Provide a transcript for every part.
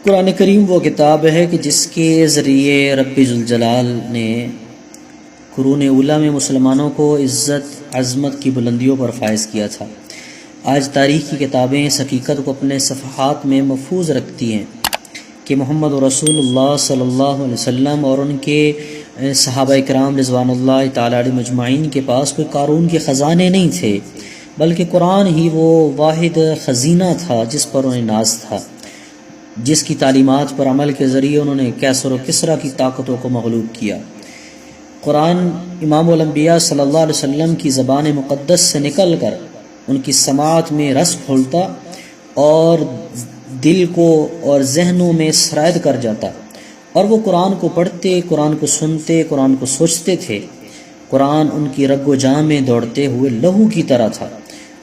قرآن کریم وہ کتاب ہے کہ جس کے ذریعے رب ذوالجلال نے قرون اولیٰ میں مسلمانوں کو عزت عظمت کی بلندیوں پر فائز کیا تھا۔ آج تاریخ کی کتابیں اس حقیقت کو اپنے صفحات میں محفوظ رکھتی ہیں کہ محمد رسول اللہ صلی اللہ علیہ وسلم اور ان کے صحابہ کرام رضوان اللہ تعالی علیہم مجمعین کے پاس کوئی قارون کے خزانے نہیں تھے، بلکہ قرآن ہی وہ واحد خزینہ تھا جس پر انہیں ناز تھا، جس کی تعلیمات پر عمل کے ذریعے انہوں نے کیسر و کسریٰ کی طاقتوں کو مغلوب کیا۔ قرآن امام الانبیاء صلی اللہ علیہ وسلم کی زبان مقدس سے نکل کر ان کی سماعت میں رس کھولتا اور دل کو اور ذہنوں میں سرائد کر جاتا، اور وہ قرآن کو پڑھتے، قرآن کو سنتے، قرآن کو سوچتے تھے۔ قرآن ان کی رگ و جاں میں دوڑتے ہوئے لہو کی طرح تھا،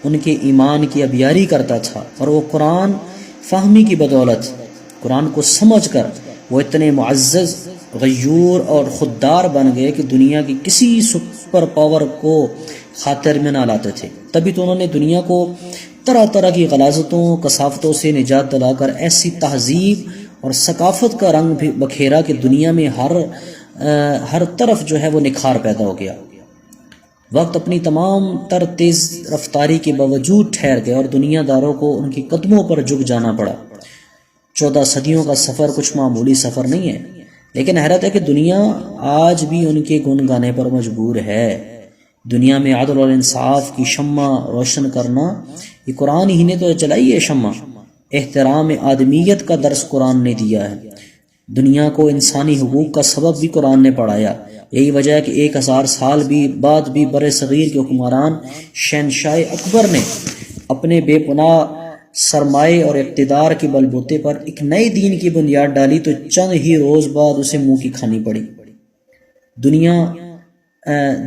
ان کے ایمان کی ابیاری کرتا تھا، اور وہ قرآن فہمی کی بدولت، قرآن کو سمجھ کر وہ اتنے معزز، غیور اور خوددار بن گئے کہ دنیا کی کسی سپر پاور کو خاطر میں نہ لاتے تھے۔ تبھی تو انہوں نے دنیا کو طرح طرح کی غلاظتوں، کثافتوں سے نجات دلا کر ایسی تہذیب اور ثقافت کا رنگ بھی بکھیرا کہ دنیا میں ہر طرف جو ہے وہ نکھار پیدا ہو گیا۔ وقت اپنی تمام تر تیز رفتاری کے باوجود ٹھہر گیا اور دنیا داروں کو ان کے قدموں پر جھک جانا پڑا۔ 14 صدیوں کا سفر کچھ معمولی سفر نہیں ہے، لیکن حیرت ہے کہ دنیا آج بھی ان کے گن گانے پر مجبور ہے۔ دنیا میں عدل اور انصاف کی شمع روشن کرنا یہ قرآن ہی نے تو جلائی ہے شمع۔ احترام آدمیت کا درس قرآن نے دیا ہے۔ دنیا کو انسانی حقوق کا سبب بھی قرآن نے پڑھایا۔ یہی وجہ ہے کہ 1000 سال بعد بھی بر صغیر کے حکمران شہنشاہ اکبر نے اپنے بے پناہ سرمایہ اور اقتدار کے بل بوتے پر ایک نئے دین کی بنیاد ڈالی تو چند ہی روز بعد اسے منہ کی کھانی پڑی۔ دنیا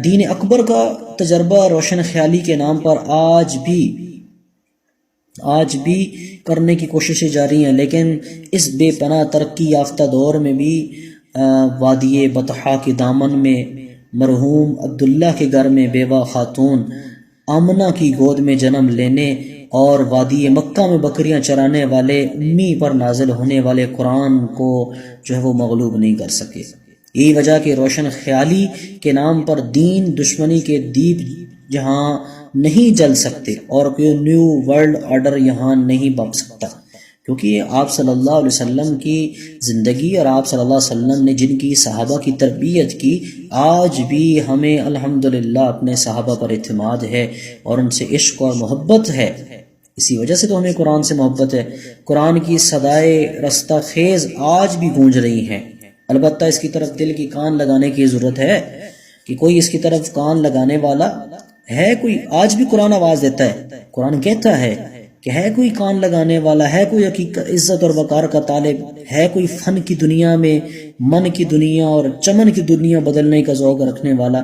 دین اکبر کا تجربہ روشن خیالی کے نام پر آج بھی کرنے کی کوششیں جاری ہیں، لیکن اس بے پناہ ترقی یافتہ دور میں بھی وادی بطحا کے دامن میں مرحوم عبداللہ کے گھر میں بیوہ خاتون آمنہ کی گود میں جنم لینے اور وادی مکہ میں بکریاں چرانے والے امی پر نازل ہونے والے قرآن کو جو ہے وہ مغلوب نہیں کر سکے۔ یہی وجہ کہ روشن خیالی کے نام پر دین دشمنی کے دیپ جہاں نہیں جل سکتے اور کوئی نیو ورلڈ آرڈر یہاں نہیں بپ سکتا، کیونکہ آپ صلی اللہ علیہ وسلم کی زندگی اور آپ صلی اللہ علیہ وسلم نے جن کی صحابہ کی تربیت کی، آج بھی ہمیں الحمدللہ اپنے صحابہ پر اعتماد ہے اور ان سے عشق اور محبت ہے۔ اسی وجہ سے تو ہمیں قرآن سے محبت ہے۔ قرآن کی صدائے رستہ خیز آج بھی گونج رہی ہیں، البتہ اس کی طرف دل کی کان لگانے کی ضرورت ہے کہ کوئی اس کی طرف کان لگانے والا ہے۔ کوئی آج بھی قرآن آواز دیتا ہے، قرآن کہتا ہے کہ ہے کوئی کان لگانے والا، ہے کوئی حقیقت عزت اور وقار کا طالب، ہے کوئی فن کی دنیا میں من کی دنیا اور چمن کی دنیا بدلنے کا ذوق رکھنے والا۔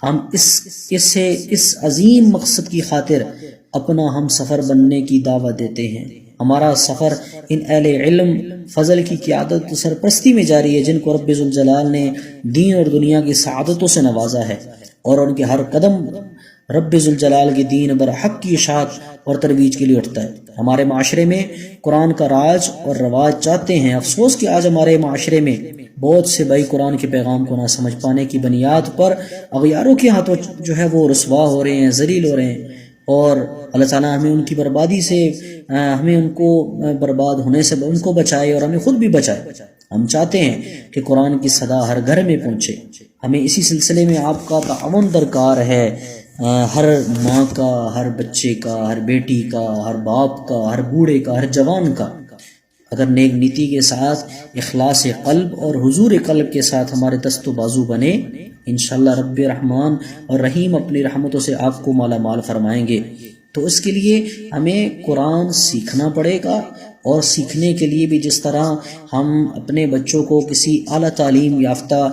ہم اس عظیم مقصد کی خاطر اپنا ہم سفر بننے کی دعوت دیتے ہیں۔ ہمارا سفر ان اہل علم فضل کی قیادت و سرپرستی میں جاری ہے، جن کو رب ذوالجلال نے دین اور دنیا کی سعادتوں سے نوازا ہے، اور ان کے ہر قدم رب ذوالجلال کے دین برحق کی اشاعت اور ترویج کے لیے اٹھتا ہے۔ ہمارے معاشرے میں قرآن کا راج اور رواج چاہتے ہیں۔ افسوس کہ آج ہمارے معاشرے میں بہت سے بھائی قرآن کے پیغام کو نہ سمجھ پانے کی بنیاد پر اغیاروں کے ہاتھوں جو ہے وہ رسوا ہو رہے ہیں، ذلیل ہو رہے ہیں، اور اللہ تعالیٰ ہمیں ان کی بربادی سے، ہمیں ان کو برباد ہونے سے ان کو بچائے اور ہمیں خود بھی بچائے۔ ہم چاہتے ہیں کہ قرآن کی صدا ہر گھر میں پہنچے۔ ہمیں اسی سلسلے میں آپ کا تعاون درکار ہے، ہر ماں کا، ہر بچے کا، ہر بیٹی کا، ہر باپ کا، ہر بوڑھے کا، ہر جوان کا۔ اگر نیک نیتی کے ساتھ اخلاص قلب اور حضور قلب کے ساتھ ہمارے دست و بازو بنے، انشاءاللہ رب رحمان اور رحیم اپنی رحمتوں سے آپ کو مالا مال فرمائیں گے۔ تو اس کے لیے ہمیں قرآن سیکھنا پڑے گا، اور سیکھنے کے لیے بھی جس طرح ہم اپنے بچوں کو کسی اعلیٰ تعلیم یافتہ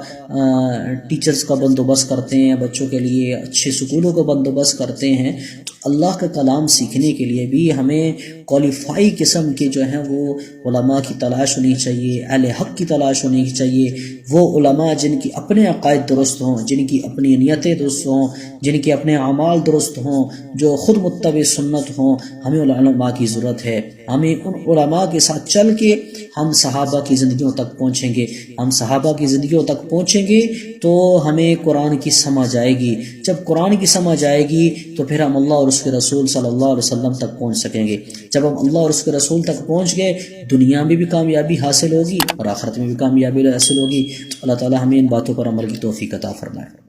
ٹیچرز کا بندوبست کرتے ہیں، بچوں کے لیے اچھے سکولوں کا بندوبست کرتے ہیں، تو اللہ کا کلام سیکھنے کے لیے بھی ہمیں کوالیفائی قسم کے جو ہیں وہ علماء کی تلاش ہونی چاہیے، اہل حق کی تلاش ہونی چاہیے، وہ علماء جن کی اپنے عقائد درست ہوں، جن کی اپنی نیتیں درست ہوں، جن کے اپنے اعمال درست ہوں، جو خود متبع سنت ہوں۔ ہمیں علماء کی ضرورت ہے، ہمیں ان علماء کے ساتھ چل کے ہم صحابہ کی زندگیوں تک پہنچیں گے، ہم صحابہ کی زندگیوں تک پہنچیں گے تو ہمیں قرآن کی سمجھ آئے گی۔ جب قرآن کی سمجھ آئے گی تو پھر ہم اللہ اور اس کے رسول صلی اللہ علیہ وسلم تک پہنچ سکیں گے۔ جب ہم اللہ اور اس کے رسول تک پہنچ گئے، دنیا میں بھی کامیابی حاصل ہوگی اور آخرت میں بھی کامیابی حاصل ہوگی۔ تو اللہ تعالی ہمیں ان باتوں پر عمل کی توفیق عطا فرمائے۔